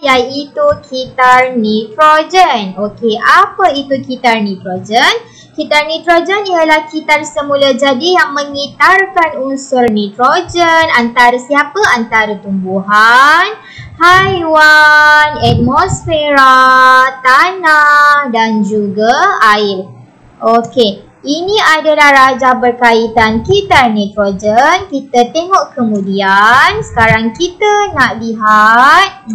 iaitu kitar nitrogen. Okey, apa itu kitar nitrogen? Kitar nitrogen ialah kitar semula jadi yang mengitarkan unsur nitrogen antara siapa? Antara tumbuhan, haiwan, atmosfera, tanah dan juga air. Okey, ini adalah rajah berkaitan kitar nitrogen. Kita tengok kemudian. Sekarang kita nak lihat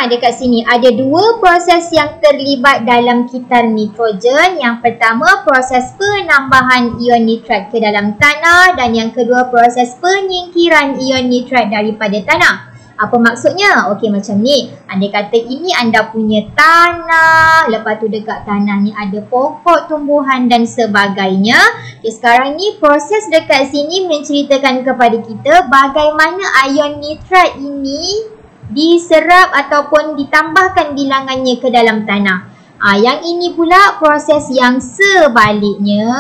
dekat sini ada dua proses yang terlibat dalam kitar nitrogen. Yang pertama, proses penambahan ion nitrat ke dalam tanah, dan yang kedua, proses penyingkiran ion nitrat daripada tanah. Apa maksudnya? Okey, macam ni. Andai kata ini anda punya tanah, lepas tu dekat tanah ni ada pokok, tumbuhan dan sebagainya. Okay, sekarang ni proses dekat sini menceritakan kepada kita bagaimana ion nitrat ini diserap ataupun ditambahkan bilangannya ke dalam tanah. Yang ini pula proses yang sebaliknya,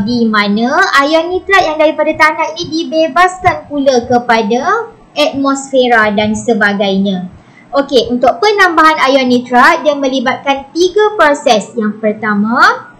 di mana ion nitrat yang daripada tanah ini dibebaskan pula kepada atmosfera dan sebagainya. Okey, untuk penambahan ion nitrat dia melibatkan 3 proses. Yang pertama,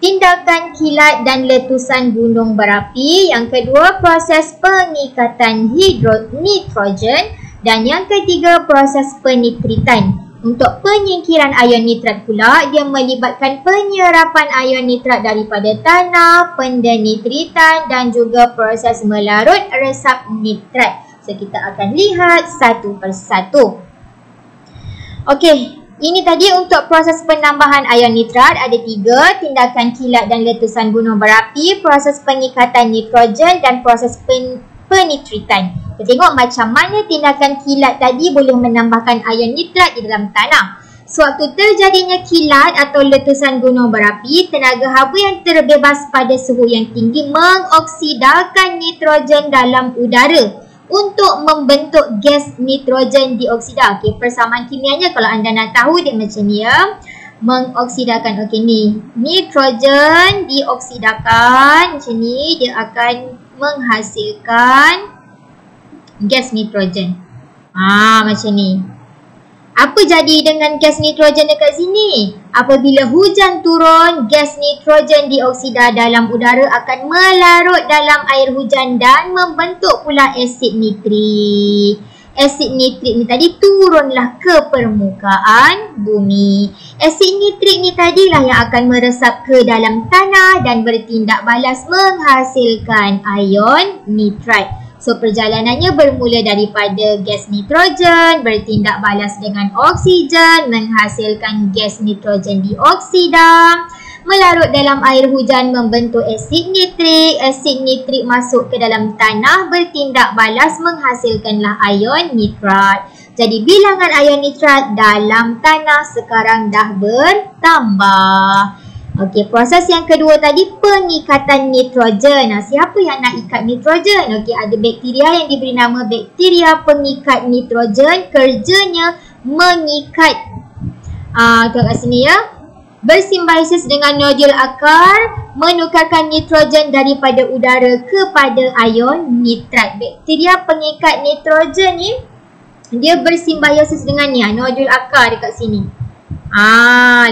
tindakan kilat dan letusan gunung berapi. Yang kedua, proses pengikatan nitrogen. Dan yang ketiga, proses penitritan. Untuk penyingkiran ion nitrat pula, dia melibatkan penyerapan ion nitrat daripada tanah, pendenitritan dan juga proses melarut resap nitrat. So, kita akan lihat satu persatu. Okey. Ini tadi untuk proses penambahan ion nitrat ada 3, tindakan kilat dan letusan gunung berapi, proses pengikatan nitrogen dan proses penitritan. Kita tengok macam mana tindakan kilat tadi boleh menambahkan ion nitrat di dalam tanah. Sewaktu terjadinya kilat atau letusan gunung berapi, tenaga haba yang terbebas pada suhu yang tinggi mengoksidakan nitrogen dalam udara untuk membentuk gas nitrogen dioksida. Okey, persamaan kimianya kalau anda nak tahu dia macam ni ya. Mengoksidakan. Okey, ni nitrogen dioksidakan macam ni, dia akan menghasilkan gas nitrogen. Macam ni. Apa jadi dengan gas nitrogen dekat sini? Apabila hujan turun, gas nitrogen dioksida dalam udara akan melarut dalam air hujan dan membentuk pula asid nitrik. Asid nitrik ni tadi turunlah ke permukaan bumi. Asid nitrik ni tadilah yang akan meresap ke dalam tanah dan bertindak balas menghasilkan ion nitrat. So, perjalanannya bermula daripada gas nitrogen, bertindak balas dengan oksigen, menghasilkan gas nitrogen dioksida, melarut dalam air hujan membentuk asid nitrik masuk ke dalam tanah, bertindak balas menghasilkanlah ion nitrat. Jadi, bilangan ion nitrat dalam tanah sekarang dah bertambah. Okey, proses yang kedua tadi pengikatan nitrogen. Siapa yang nak ikat nitrogen? Okey, ada bakteria yang diberi nama bakteria pengikat nitrogen. Kerjanya mengikat. Tengok kat sini ya. Bersimbiosis dengan nodul akar, menukarkan nitrogen daripada udara kepada ion nitrat. Bakteria pengikat nitrogen ni, dia bersimbiosis dengan ni, nodul akar dekat sini.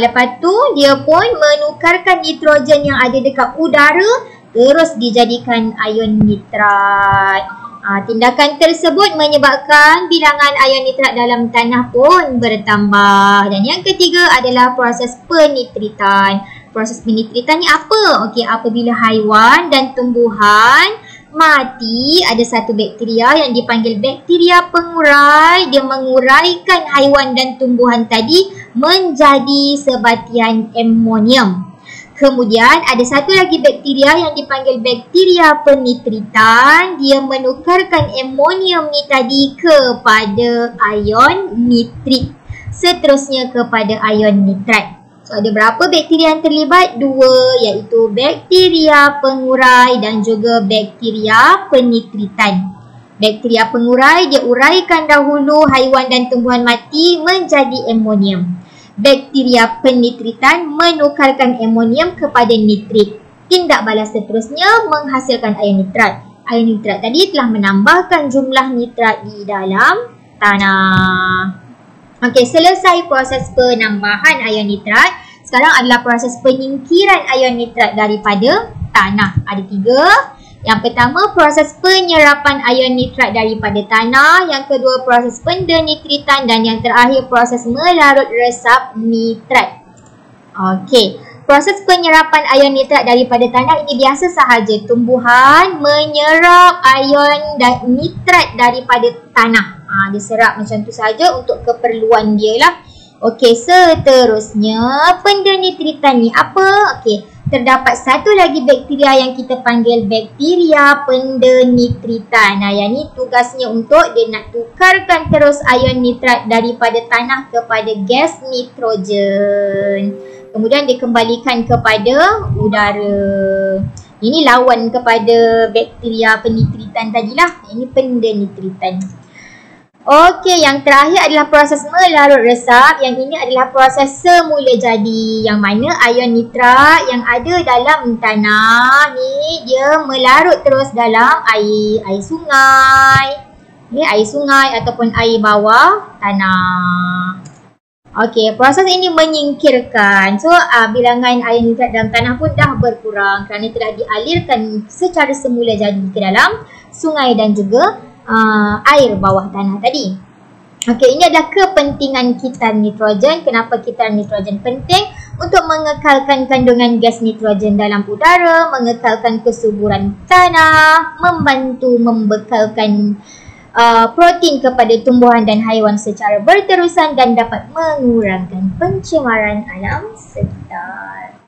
Lepas tu dia pun menukarkan nitrogen yang ada dekat udara terus dijadikan ion nitrat. Tindakan tersebut menyebabkan bilangan ion nitrat dalam tanah pun bertambah. Dan yang ketiga adalah proses penitritan. Proses penitritan ni apa? Okey, apabila haiwan dan tumbuhan mati, ada satu bakteria yang dipanggil bakteria pengurai. Dia menguraikan haiwan dan tumbuhan tadi menjadi sebatian amonium. Kemudian ada satu lagi bakteria yang dipanggil bakteria penitritan. Dia menukarkan amonium ni tadi kepada ion nitrik, seterusnya kepada ion nitrat. So, ada berapa bakteria yang terlibat? 2, iaitu bakteria pengurai dan juga bakteria penitritan. Bakteria pengurai, dia uraikan dahulu haiwan dan tumbuhan mati menjadi amonium. Bakteria penitritan menukarkan amonium kepada nitrit. Tindak balas seterusnya menghasilkan ion nitrat. Ion nitrat tadi telah menambahkan jumlah nitrat di dalam tanah. Okey, selesai proses penambahan ion nitrat. Sekarang adalah proses penyingkiran ion nitrat daripada tanah. Ada 3. Yang pertama, proses penyerapan ion nitrat daripada tanah. Yang kedua, proses pendenitritan. Dan yang terakhir, proses melarut resap nitrat. Okey. Proses penyerapan ion nitrat daripada tanah ini biasa sahaja. Tumbuhan menyerap ion nitrat daripada tanah. Dia serap macam tu saja untuk keperluan dia lah. Okey, seterusnya pendenitritan ni apa? Okey, terdapat satu lagi bakteria yang kita panggil bakteria pendenitritan. Yang ni tugasnya untuk dia nak tukarkan terus ion nitrat daripada tanah kepada gas nitrogen. Kemudian dikembalikan kepada udara. Ini lawan kepada bakteria penitritan tadilah. Ini pendenitritan. Okey, yang terakhir adalah proses melarut resap. Yang ini adalah proses semula jadi. Yang mana ion nitrat yang ada dalam tanah ni dia melarut terus dalam air sungai. Air sungai ataupun air bawah tanah. Okey, proses ini menyingkirkan. So, bilangan ion nitrat dalam tanah pun dah berkurang kerana telah dialirkan secara semula jadi ke dalam sungai dan juga air bawah tanah tadi. Okey, ini adalah kepentingan kitar nitrogen. Kenapa kitar nitrogen penting? Untuk mengekalkan kandungan gas nitrogen dalam udara, mengekalkan kesuburan tanah, membantu membekalkan protein kepada tumbuhan dan haiwan secara berterusan dan dapat mengurangkan pencemaran alam sekitar.